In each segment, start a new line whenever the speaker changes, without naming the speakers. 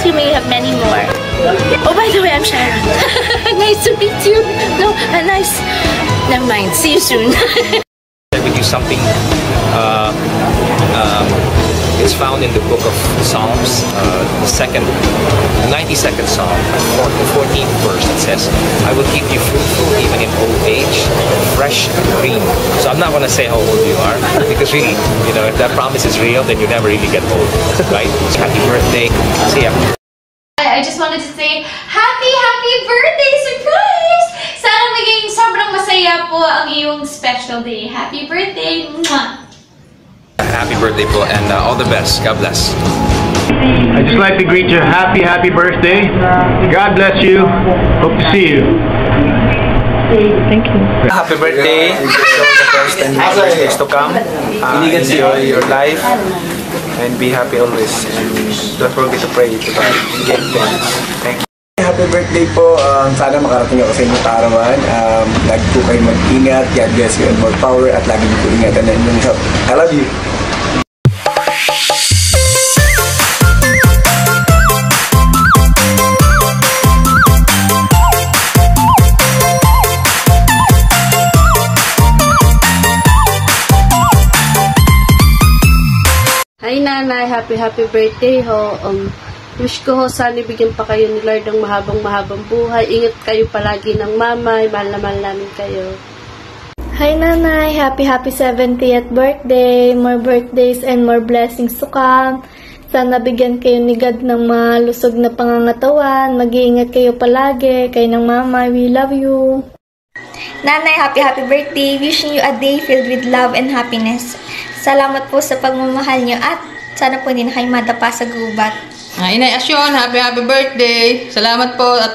you may have many more. Oh, by the way, I'm Sharon. Nice to meet you. No, nice. Never mind. See you soon.
We do something. It's found in the book of Psalms, the 92nd Psalm, the 14th verse. It says, "I will keep you fruitful even in old age, fresh and green." So I'm not going to say how old you are, because really, if that promise is real, then you never really get old, right? So happy birthday. See ya.
I just wanted to say, happy birthday surprise! Sana maging sobrang masaya po ang iyong special day. Happy birthday! Mwah!
Happy birthday po, and all the best. God bless.
I'd just like to greet you happy birthday. God bless you. Hope to see you.
Thank you.
Happy birthday. The best and more days to come. Enjoy your life and be happy always. And don't forget to pray to God. Get thanks. Thank you.
Happy birthday po. Sana makarating ako sa inyong kaarawan. Lagi po kayo mag-ingat. God bless you and more power. At lagi niyo po ingatan ang inyong health. I love you.
Hi Nanay, happy birthday ho. Wish ko ho sana bigyan pa kayo ni Lord ng mahabang buhay. Ingat kayo palagi ng mamay. Mahal na mahal namin kayo.
Hi Nanay, happy 70th birthday. More birthdays and more blessings to come. Sana bigyan kayo ni God ng malusog na pangangatawan. Mag-iingat kayo palagi. Kayo ng mamay, we love you.
Nanay, happy birthday. Wishing you a day filled with love and happiness. Salamat po sa pagmamahal niyo at sana po hindi na kayo madapa sa gubat.
Inay Asyon, happy birthday. Salamat po at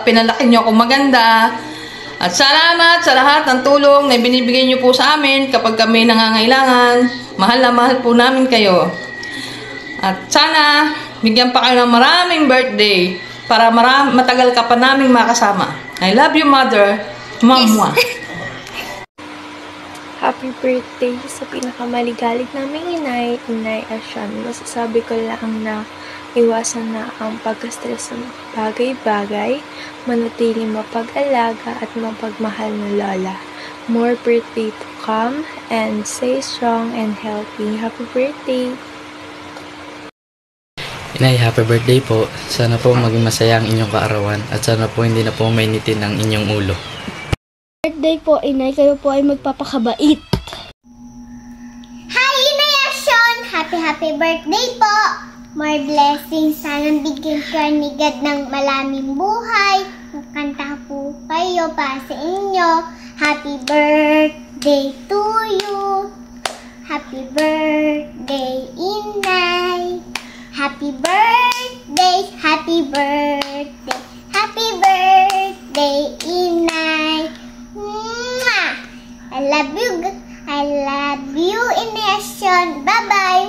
pinalaki niyo akong maganda. At salamat sa lahat ng tulong na binibigay niyo po sa amin kapag kami nangangailangan. Mahal na mahal po namin kayo. At sana bigyan pa kayo ng maraming birthday para matagal ka pa naming makasama. I love you, Mother. Mamwa.
Happy birthday sa pinakamaligalig naming inay, Inay Asyan. Masasabi ko lang na iwasan na ang pagka-stress sa bagay-bagay, manatili mapag-alaga at mapagmahal na lola. More birthday to come and stay strong and healthy. Happy birthday!
Inay, happy birthday po. Sana po maging masaya ang inyong kaarawan at sana po hindi na po mainitin ang inyong ulo.
Birthday po, Inay. Kayo po ay magpapakabait.
Hi, Inay Asyon! Happy birthday po! More blessings. Sana bigyan ka ni God ng maraming buhay. Magkanta po kayo para sa inyo. Happy birthday to you. Happy birthday, Inay. Happy birthday, happy birthday. Happy birthday, Inay. I love you, Inay Asyon. Bye-bye.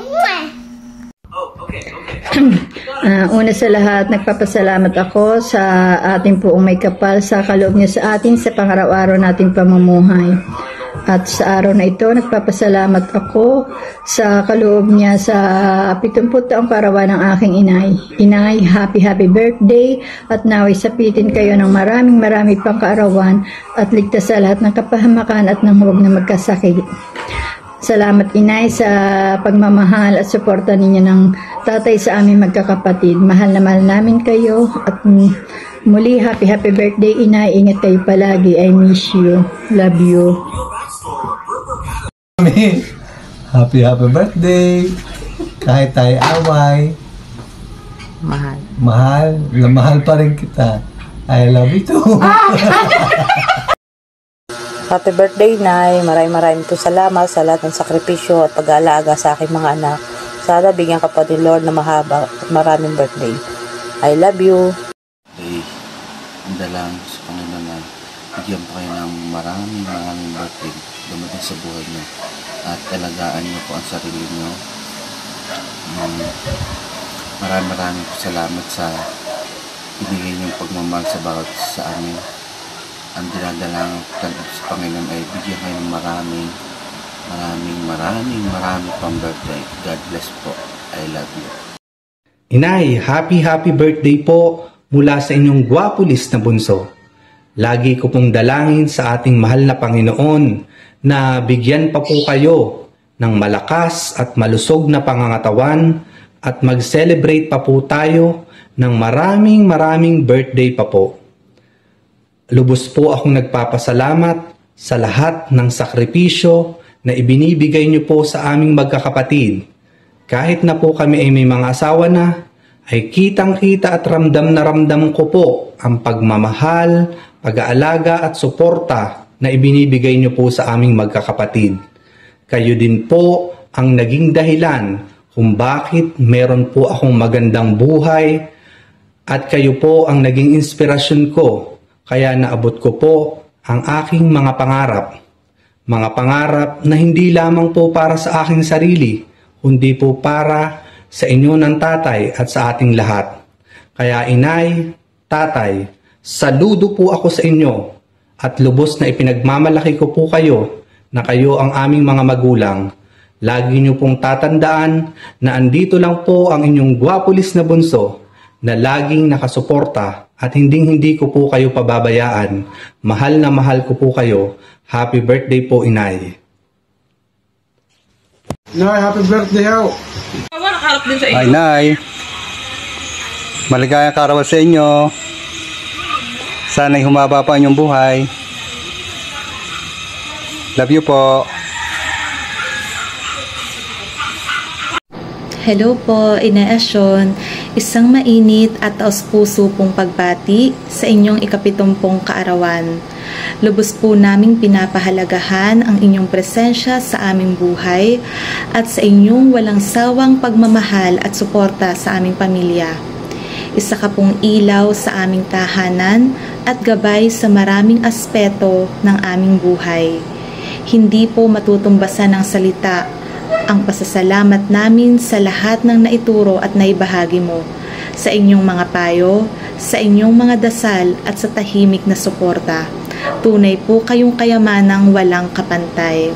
Una sa lahat, nagpapasalamat ako sa ating poong may kapal sa kaloob niya sa atin sa pangaraw-araw nating pamumuhay. At sa araw na ito, nagpapasalamat ako sa kaloob niya sa 70 taong karawan ng aking inay. Inay, happy birthday at naway sapitin kayo ng marami pang kaarawan at ligtas sa lahat ng kapahamakan at ng huwag na magkasakit. Salamat Inay sa pagmamahal at suporta ninyo ng tatay sa aming magkakapatid. Mahal na mahal namin kayo at muli happy birthday Inay. Ingat kayo palagi. I miss you. Love you.
Happy birthday. Kahit tayo away. Mahal pa rin kita. I love you too.
Happy birthday, Nay. Maraming po salamat sa lahat ng sakripisyo at pag-aalaga sa aking mga anak. Sana bigyan ka pa ni Lord na mahaba at maraming birthday. I love you.
Ang dalang sa Panginoon na bigyan pa kayo ng maraming birthday dumating sa buhay niyo. At alagaan niyo po ang sarili niyo. Maraming po salamat sa binigay niyong pagmamahal sa bawat sa amin. Ang dinadalang sa Panginoon ay bigyan kayo ng maraming pang birthday. God bless po. I love you.
Inay, happy birthday po mula sa inyong gwapulis na bunso. Lagi ko pong dalangin sa ating mahal na Panginoon na bigyan pa po kayo ng malakas at malusog na pangangatawan at mag-celebrate pa po tayo ng maraming birthday pa po. Lubos po akong nagpapasalamat sa lahat ng sakripisyo na ibinibigay niyo po sa aming magkakapatid. Kahit na po kami ay may mga asawa na, ay kitang-kita at ramdam na ramdam ko po ang pagmamahal, pag-aalaga at suporta na ibinibigay niyo po sa aming magkakapatid. Kayo din po ang naging dahilan kung bakit meron po akong magandang buhay at kayo po ang naging inspirasyon ko kaya naabot ko po ang aking mga pangarap. Mga pangarap na hindi lamang po para sa aking sarili, kundi po para sa inyo ng tatay at sa ating lahat. Kaya inay, tatay, saludo po ako sa inyo at lubos na ipinagmamalaki ko po kayo na kayo ang aming mga magulang. Lagi niyo pong tatandaan na andito lang po ang inyong gwapulis na bunso na laging nakasuporta at hindi ko po kayo pababayaan. Mahal na mahal ko po kayo. Happy birthday po, inay.
Nay, happy birthday ho!
Ay, Nay. Maligayang kaarawan sa inyo. Sana'y humaba pa ang inyong buhay. Love you po.
Hello po, Ina Asyon. Isang mainit at taos-puso pong pagbati sa inyong ika-70 kaarawan. Lubos po naming pinapahalagahan ang inyong presensya sa aming buhay at sa inyong walang sawang pagmamahal at suporta sa aming pamilya. Isa ka pong ilaw sa aming tahanan at gabay sa maraming aspeto ng aming buhay. Hindi po matutumbasan ng salita ang pasasalamat namin sa lahat ng naituro at naibahagi mo, sa inyong mga payo, sa inyong mga dasal at sa tahimik na suporta. Tunay po kayong kayamanang walang kapantay.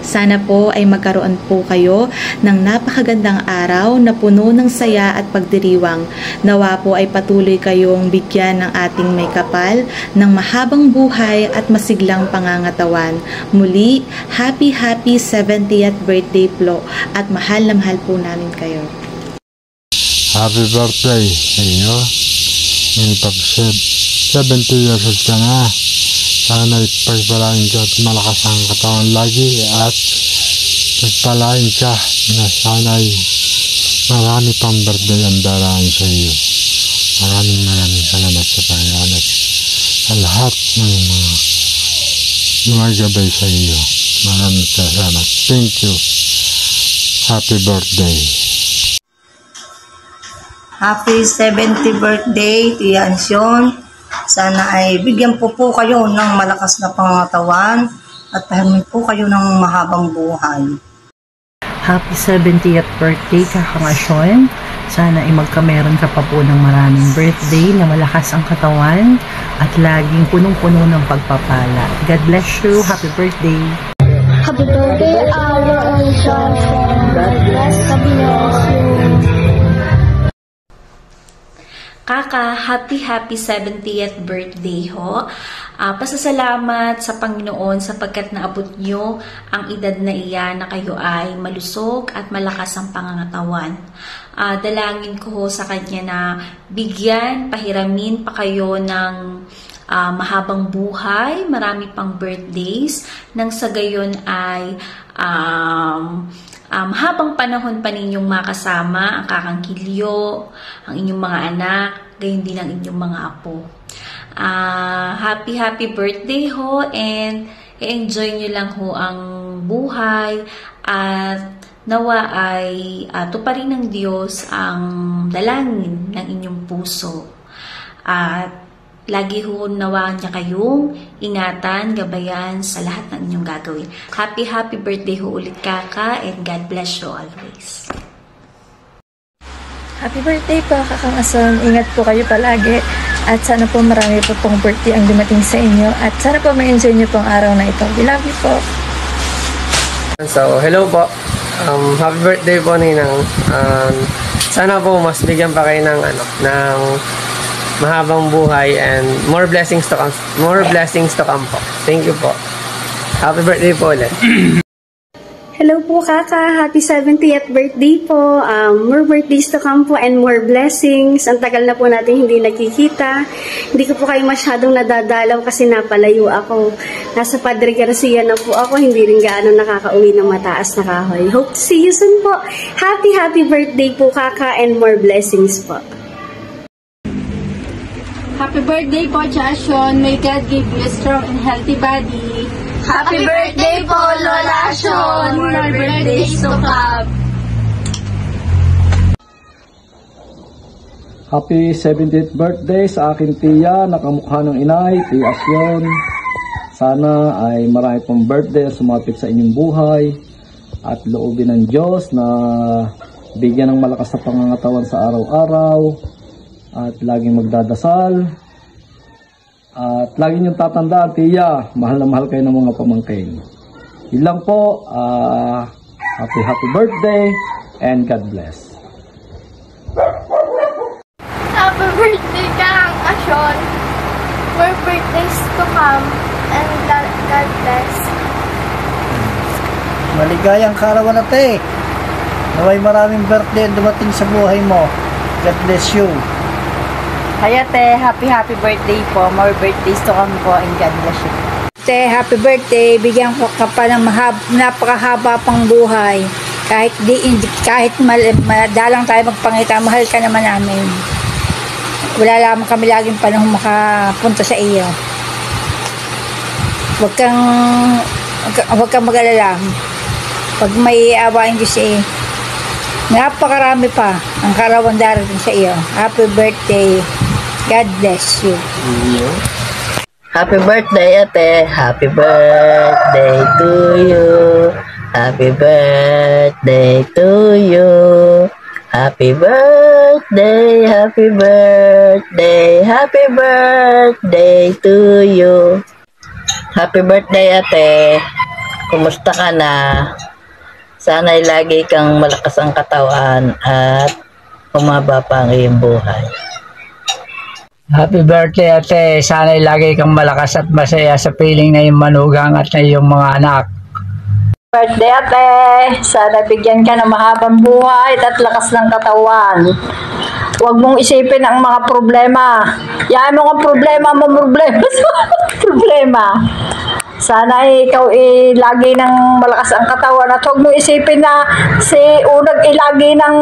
Sana po ay magkaroon po kayo ng napakagandang araw na puno ng saya at pagdiriwang. Nawa po ay patuloy kayong bigyan ng ating may kapal ng mahabang buhay at masiglang pangangatawan. Muli, happy 70th birthday po at mahal na mahal po namin kayo.
Happy birthday sa inyo. May pag-70 years ka na. Sana ipagpalain ka at malakas ang katawan lagi at pagpalain ka na sana'y marami pang birthday ang daraan sa iyo. Maraming salamat sa Panginoon at sa lahat ng mga gumagabay sa iyo. Maraming salamat. Thank you. Happy birthday.
Happy 70th birthday, Tia Ansyon. Sana ay bigyan po kayo ng malakas na pangangatawan at pahimin po kayo ng mahabang buhay.
Happy 70th birthday, Kakang Asyon. Sana ay magkameron ka pa po ng maraming birthday na malakas ang katawan at laging punong-puno ng pagpapala. God bless you. Happy birthday.
Happy birthday, our Ansyon. God bless you.
Kaka, happy 70th birthday ho. Pasasalamat sa Panginoon sapagkat naabot nyo ang edad na iyan na kayo ay malusog at malakas ang pangangatawan. Dalangin ko ho sa Kanya na bigyan, pahiramin pa kayo ng mahabang buhay, marami pang birthdays, nang sa gayon ay habang panahon pa ninyong makasama ang kakangkilyo, ang inyong mga anak, gayon din ang inyong mga apo. Happy birthday ho, and i-enjoy nyo lang ho ang buhay at nawa ay tuparin ng Diyos ang dalangin ng inyong puso. At lagi ho nawa niya kayong ingatan, gabayan sa lahat ng inyong gagawin. Happy birthday ho ulit, Kaka, and God bless you always.
Happy birthday po, Kakang Asyon. Ingat po kayo palagi at sana po marami po pong birthday ang dumating sa inyo at sana po ma-enjoy nyo pong araw na ito. We love you po.
So, hello po.
Happy birthday po, Ninang. Sana po mas bigyan pa kayo ng mahabang buhay and more blessings to come. More blessings to come po. Thank you po. Happy birthday po ulit.
Hello po, Kaka. Happy 70th birthday po. More birthdays to come po and more blessings. Ang tagal na po natin hindi nagkikita. Hindi ko po kayo masyadong nadadalaw kasi napalayo ako. Nasa Padre Garcia na po ako. Hindi rin gaano nakakauwi ng mataas na kahoy. Hope to see you soon po. Happy birthday po, Kaka, and more blessings po.
Happy birthday po, Chashon. May God give you a strong and healthy body.
Happy birthday po, Lola Ashon! More birthdays to come!
Happy 70th birthday sa aking tiya, nakamukha ng inay, Tiya Asyon. Sana ay marami pong birthday sumapit sa inyong buhay at loobin ng Diyos na bigyan ng malakas na pangangatawan sa araw-araw at laging magdadasal. At lagi niyong tatandaan, tiya, mahal na mahal kayo ng mga pamangkin. Yun lang po, happy birthday and God bless.
Happy birthday, Kang Ashon. More birthdays to come and God bless.
Maligayang kaarawan na te. Naway maraming birthday ang dumating sa buhay mo. God bless you.
Hayate, happy birthday po. More birthdays to come po and God bless you.
Te, happy birthday. Bigyan ko ka pa ng napakahaba pang buhay. Kahit madalang tayo magpangita, mahal ka naman namin. Wala lamang kami laging panahon makapunta sa iyo. Huwag kang mag-alala. Pag may awain Diyos napakarami pa ang kaarawan darating sa iyo. Happy birthday. God bless you.
Happy birthday, ate. Happy birthday to you. Happy birthday to you. Happy birthday, happy birthday, happy birthday to you. Happy birthday, ate. Kumusta ka na? Sana'y lagi kang malakas ang katawan at humaba pa ang iyong buhay.
Happy birthday, ate. Sana'y lagi kang malakas at masaya sa piling na iyong manugang at na iyong mga anak.
Birthday, ate. Sana bigyan ka ng mahabang buhay at lakas ng katawan. Huwag mong isipin ang mga problema. Yan mo ang problema. Sana ikaw lagi ng malakas ang katawan at huwag mong isipin na si Unag lagi ng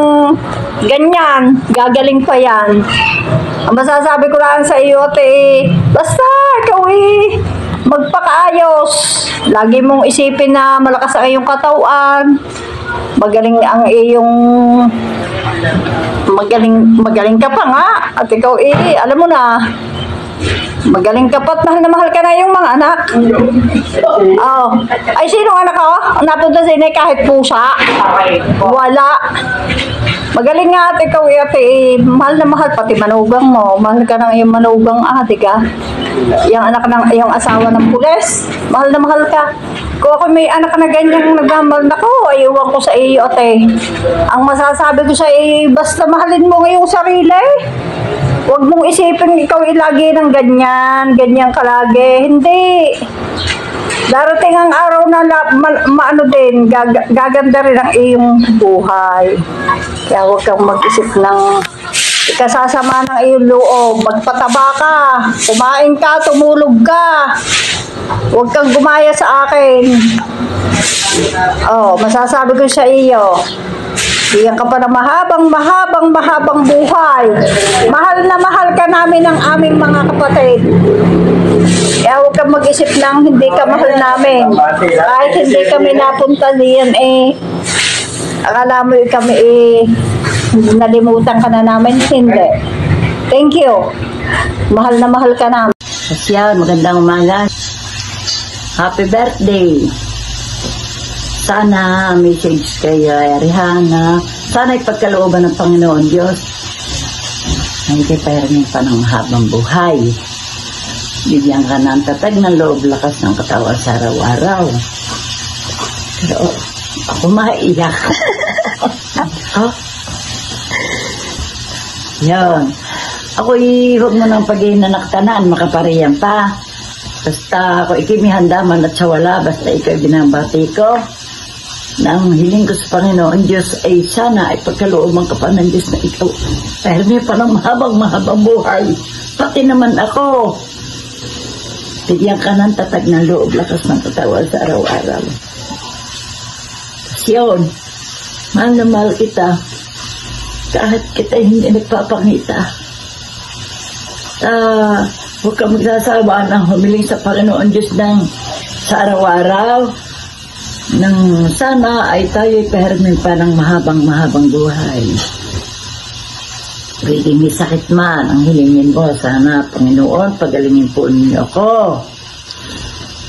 ganyan. Gagaling pa yan. Ang masasabi ko lang sa iyo, ate, basta ikaw magpakaayos. Lagi mong isipin na malakas ang iyong katawan. Magaling ang iyong magaling ka pa nga. At ikaw alam mo na, magaling ka pa at mahal na mahal ka na yung mga anak. Oh. Ay, sinong anak ko? Napunta sa inay kahit pusa? Wala. Magaling nga ate, ikaw ate, mahal na mahal pati manugang mo. Mahal ka ng iyong manugang ate ka. Yung anak ng iyong asawa ng pulis. Mahal na mahal ka. Kung ako may anak na ganyang nagmamahal na ko, ayuwan ko sa iyo ate. Ang masasabi ko sa iyo, basta mahalin mo ngayong sarili. Huwag mong isipin ikaw ilagi ng ganyan kalagi. Hindi. Darating ang araw na gaganda rin ang iyong buhay. Kaya huwag kang mag-isip ng ikasasama ng iyong loob. Magpataba ka, kumain ka, tumulog ka. Huwag kang gumaya sa akin. Oh, masasabi ko sa iyo, bigyan ka pa ng mahabang buhay. Mahal na mahal ka namin ng aming mga kapatid. Kaya huwag kang mag-isip ng hindi ka mahal namin. Kahit hindi kami napunta diyan akala mo kami nalimutan ka na namin. Hindi. Thank you. Mahal na mahal ka namin.
Yan, magandang umaga. Happy birthday. Sana message kayo, Rihanna. Sana ipagkalooban ng Panginoon Diyos. Ay kaya pa ng habang buhay. Bigyan ka ng tatag ng loob, lakas ng katawan sa araw-araw. Pero Ako maiyak. Oh. Yan. Ako'y huwag mo ng pag-inanaktanan, makapariyan pa. Basta ako ikimihandaman at sa wala, basta ikaw binabati ko. Nang hiling ko sa Panginoon Diyos ay sana ay pagkalooban ka pa ng Diyos na ikaw. Dahil may pa ng mahabang buhay. Pati naman ako. Bigyan ka ng tatag ng loob, lakas ng katawan sa araw-araw. Yun, mahal na mahal kita. Kahit kita hindi nagpapangita. Huwag ka magsasawa ng humiling sa Panginoon Diyos sa araw-araw. Nang sana ay tayo'y pahermin pa ng mahabang buhay. Pwede may sakit man ang hilingin mo. Sana, Panginoon, pagalingin po ninyo ako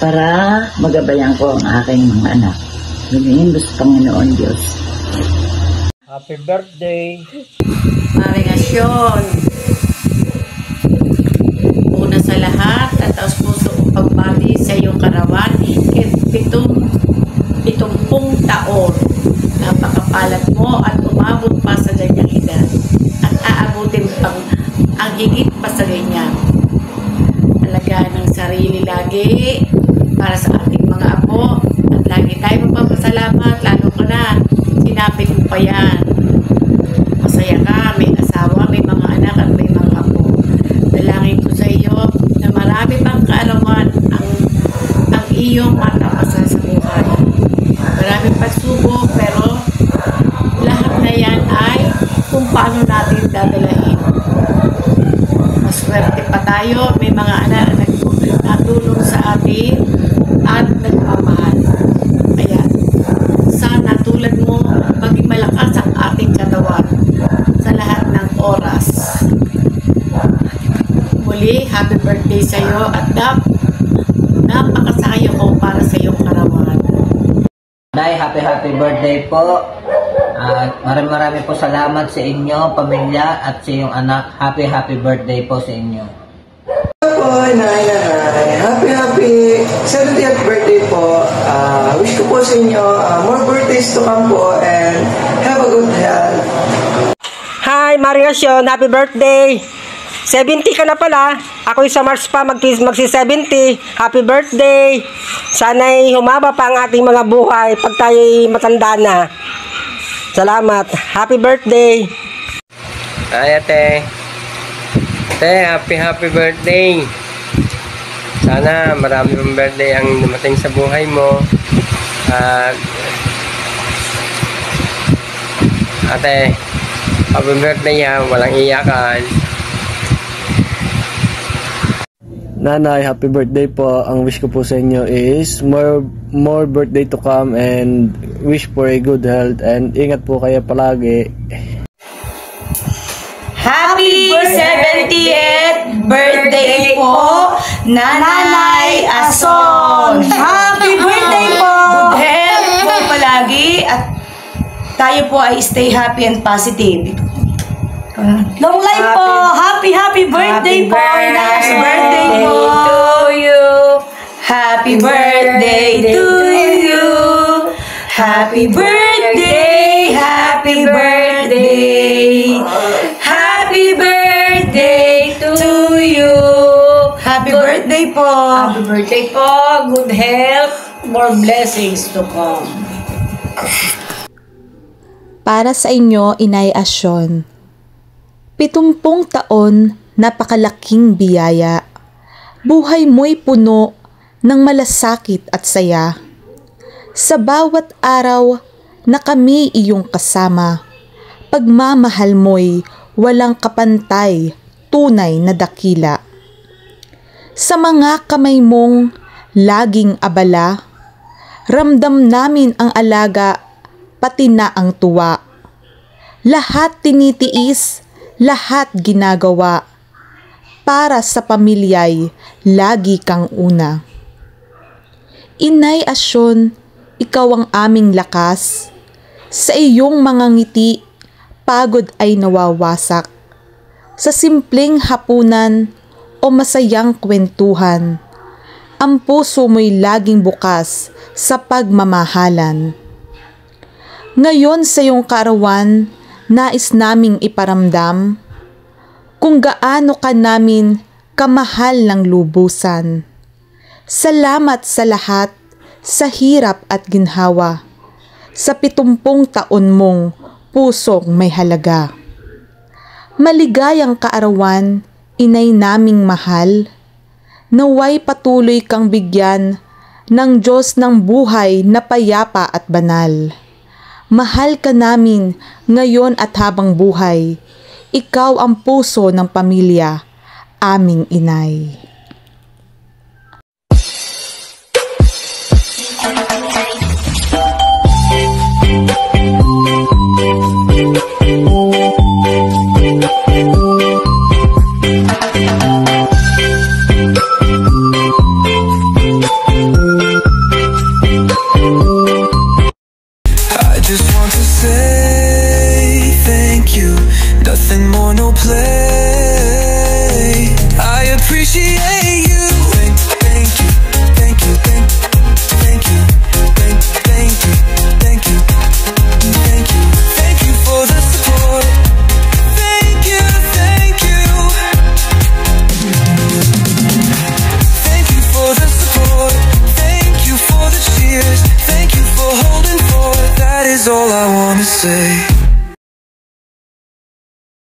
para magabayan ko ang aking mga anak. Hilingin mo sa Panginoon Diyos.
Happy birthday!
Maring Asyon, una sa lahat at taos puso kong pagbati sa iyong karawan, 70 taon. Napakapalat mo at umabot pa sa ganyang edad at aabutin pang ang higit pa sa ganyan. Alagaan ng sarili lagi para sa ating mga apo at lagi tayo magpapasalamat, lalo ko na sinapit mo pa yan. Masaya ka, may asawa, may mga anak at may mga apo. Dalangin ko sa iyo na marami pang kaarawan ang iyong matapasan sa buhay. Maraming pagsubok, pero lahat na yan ay kung paano natin dadalahin. Maswerte pa tayo, may mga anak na natulong sa atin at nagmamahal. Kaya sana tulad mo maging malakas ang ating katawan sa lahat ng oras. Muli, happy birthday sa iyo at napakasayo ko para sa iyong karawan.
Nay, happy birthday po. At marami po salamat sa inyo, pamilya at sa iyong anak. Happy birthday po sa inyo.
Po, Nay. Happy 70th birthday po. Wish ko po sa inyo more birthdays to come po and have a good health.
Hi, Maring Asyon. Happy birthday. 70 ka na pala. Ako'y sa March pa magsi-70. Happy birthday. Sana'y humaba pa ang ating mga buhay pag tayo'y matanda na. Salamat. Happy birthday.
Ay, ate. Happy birthday. Sana marami pang birthday ang dumating sa buhay mo. Ate, happy birthday ha. Walang iyakan.
Nanay, happy birthday po. Ang wish ko po sa inyo is more birthday to come and wish for a good health and ingat po kayo palagi.
Happy 70th birthday po, Nanay Ason! Happy birthday po! Good health po palagi at tayo po ay stay happy and positive. Long life po! Happy birthday po! Happy birthday po to you! Happy birthday to you! Happy birthday! Happy birthday! Happy birthday to you! Happy birthday po! Happy birthday po! Good health! More blessings to come!
Para sa inyo, Inay Asyon, 70 taon, napakalaking biyaya. Buhay mo'y puno ng malasakit at saya. Sa bawat araw na kami iyong kasama, pagmamahal mo'y walang kapantay, tunay na dakila. Sa mga kamay mong laging abala, ramdam namin ang alaga, pati na ang tuwa. Lahat tinitiis, lahat ginagawa. Para sa pamilya'y lagi kang una. Inay Asyon, ikaw ang aming lakas. Sa iyong mga ngiti, pagod ay nawawasak. Sa simpleng hapunan o masayang kwentuhan, ang puso mo'y laging bukas sa pagmamahalan. Ngayon sa iyong kaarawan, nais naming iparamdam kung gaano ka namin kamahal ng lubusan. Salamat sa lahat, sa hirap at ginhawa, sa 70 taon mong pusong may halaga. Maligayang kaarawan, inay naming mahal, naway patuloy kang bigyan ng Diyos ng buhay na payapa at banal. Mahal ka namin ngayon at habang buhay, ikaw ang puso ng pamilya, aming inay.
Nothing more, no play. I appreciate you. Thank you, thank you, thank you, thank you, thank you, thank you, thank you for the support. Thank you, thank you. Thank you for the support. Thank you for the cheers. Thank you for holding forth. That is all I wanna say.